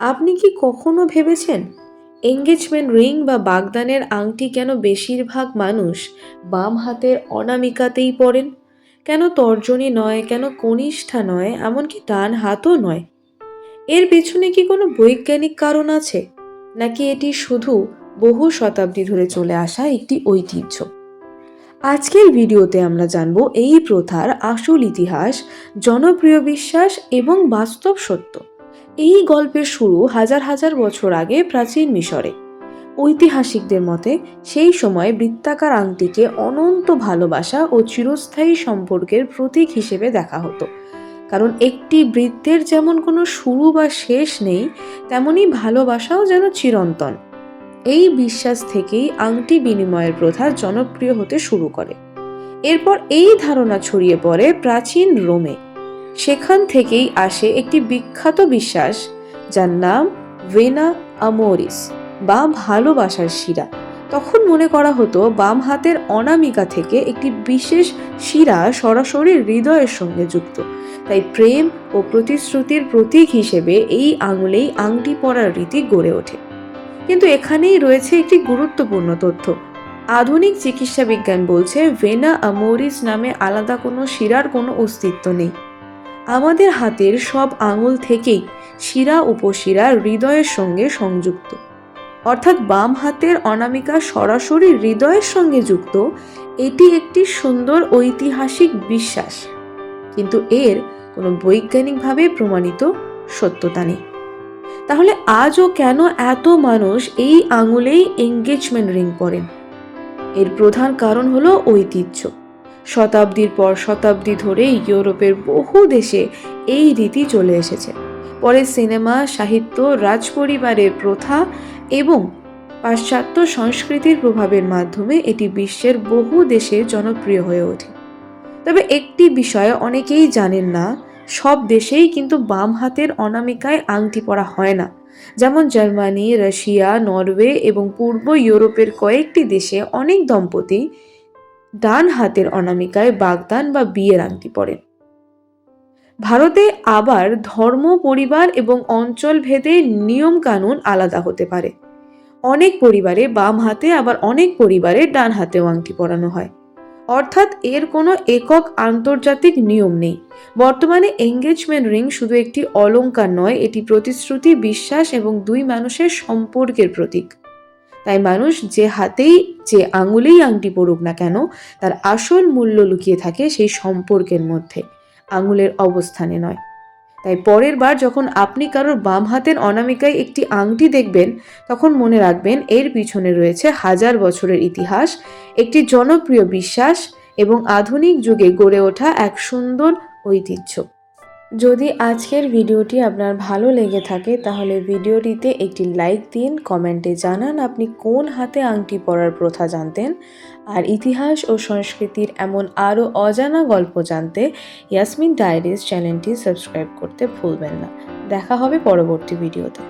আপনি কি কখনো ভেবেছেন এঙ্গেজমেন্ট রিং বা বাগদানের আংটি কেন বেশিরভাগ মানুষ বাম হাতের অনামিকাতেই পরেন? কেন তর্জনী নয়, কেন কনিষ্ঠা নয়, এমনকি ডান হাতও নয়? এর পেছনে কি কোনো বৈজ্ঞানিক কারণ আছে, নাকি এটি শুধু বহু শতাব্দী ধরে চলে আসা একটি ঐতিহ্য? আজকের ভিডিওতে আমরা জানব এই প্রথার আসল ইতিহাস, জনপ্রিয় বিশ্বাস এবং বাস্তব সত্য। এই গল্পের শুরু হাজার হাজার বছর আগে প্রাচীন মিশরে। ঐতিহাসিকদের মতে সেই সময় বৃত্তাকার আংটিকে অনন্ত ভালোবাসা ও চিরস্থায়ী সম্পর্কের প্রতীক হিসেবে দেখা হতো। কারণ একটি বৃত্তের যেমন কোনো শুরু বা শেষ নেই, তেমনি ভালোবাসাও যেন চিরন্তন। এই বিশ্বাস থেকেই আংটি বিনিময়ের প্রথা জনপ্রিয় হতে শুরু করে। এরপর এই ধারণা ছড়িয়ে পড়ে প্রাচীন রোমে। সেখান থেকেই আসে একটি বিখ্যাত বিশ্বাস, যার নাম ভেনা আমোরিস বা ভালোবাসার শিরা। তখন মনে করা হতো বাম হাতের অনামিকা থেকে একটি বিশেষ শিরা সরাসরি হৃদয়ের সঙ্গে যুক্ত, তাই প্রেম ও প্রতিশ্রুতির প্রতীক হিসেবে এই আঙুলেই আংটি পরার রীতি গড়ে ওঠে। কিন্তু এখানেই রয়েছে একটি গুরুত্বপূর্ণ তথ্য। আধুনিক চিকিৎসা বিজ্ঞান বলছে ভেনা আমোরিস নামে আলাদা কোনো শিরার কোনো অস্তিত্ব নেই। আমাদের হাতের সব আঙুল থেকেই শিরা উপশিরা হৃদয়ের সঙ্গে সংযুক্ত। অর্থাৎ বাম হাতের অনামিকা সরাসরি হৃদয়ের সঙ্গে যুক্ত। এটি একটি সুন্দর ঐতিহাসিক বিশ্বাস, কিন্তু এর কোনো বৈজ্ঞানিকভাবে প্রমাণিত সত্যতা নেই। তাহলে আজও কেন এত মানুষ এই আঙুলেই এঙ্গেজমেন্ট রিং পরেন? এর প্রধান কারণ হলো ঐতিহ্য। শতাব্দীর পর শতাব্দী ধরে ইউরোপের বহু দেশে এই রীতি চলে এসেছে। পরে সিনেমা, সাহিত্য, রাজপরিবারের প্রথা এবং পাশ্চাত্য সংস্কৃতির প্রভাবের মাধ্যমে এটি বিশ্বের বহু দেশে জনপ্রিয় হয়ে ওঠে। তবে একটি বিষয় অনেকেই জানেন না, সব দেশেই কিন্তু বাম হাতের অনামিকায় আংটি পরা হয় না। যেমন জার্মানি, রাশিয়া, নরওয়ে এবং পূর্ব ইউরোপের কয়েকটি দেশে অনেক দম্পতি ডান হাতের অনামিকায় বাগদান বা বিয়ের আংটি পরেন। ভারতে আবার ধর্ম, পরিবার এবং অঞ্চল ভেদে নিয়ম কানুন আলাদা হতে পারে। অনেক পরিবারে বাম হাতে, আবার অনেক পরিবারে ডান হাতেও আংটি পরানো হয়। অর্থাৎ এর কোনো একক আন্তর্জাতিক নিয়ম নেই। বর্তমানে এঙ্গেজমেন্ট রিং শুধু একটি অলংকার নয়, এটি প্রতিশ্রুতি, বিশ্বাস এবং দুই মানুষের সম্পর্কের প্রতীক। তাই মানুষ যে হাতেই, যে আঙুলেই আংটি পরুক না কেন, তার আসল মূল্য লুকিয়ে থাকে সেই সম্পর্কের মধ্যে, আঙুলের অবস্থানে নয়। তাই পরের বার যখন আপনি কারোর বাম হাতের অনামিকায় একটি আংটি দেখবেন, তখন মনে রাখবেন এর পিছনে রয়েছে হাজার বছরের ইতিহাস, একটি জনপ্রিয় বিশ্বাস এবং আধুনিক যুগে গড়ে ওঠা এক সুন্দর ঐতিহ্য। যদি আজকের ভিডিওটি আপনার ভালো লেগে থাকে, তাহলে ভিডিওটিতে একটি লাইক দিন, কমেন্টে জানান আপনি কোন হাতে আংটি পরার প্রথা জানতেন। আর ইতিহাস ও সংস্কৃতির এমন আরও অজানা গল্প জানতে ইয়াসমিন ডায়েরিজ চ্যানেলটি সাবস্ক্রাইব করতে ভুলবেন না। দেখা হবে পরবর্তী ভিডিওতে।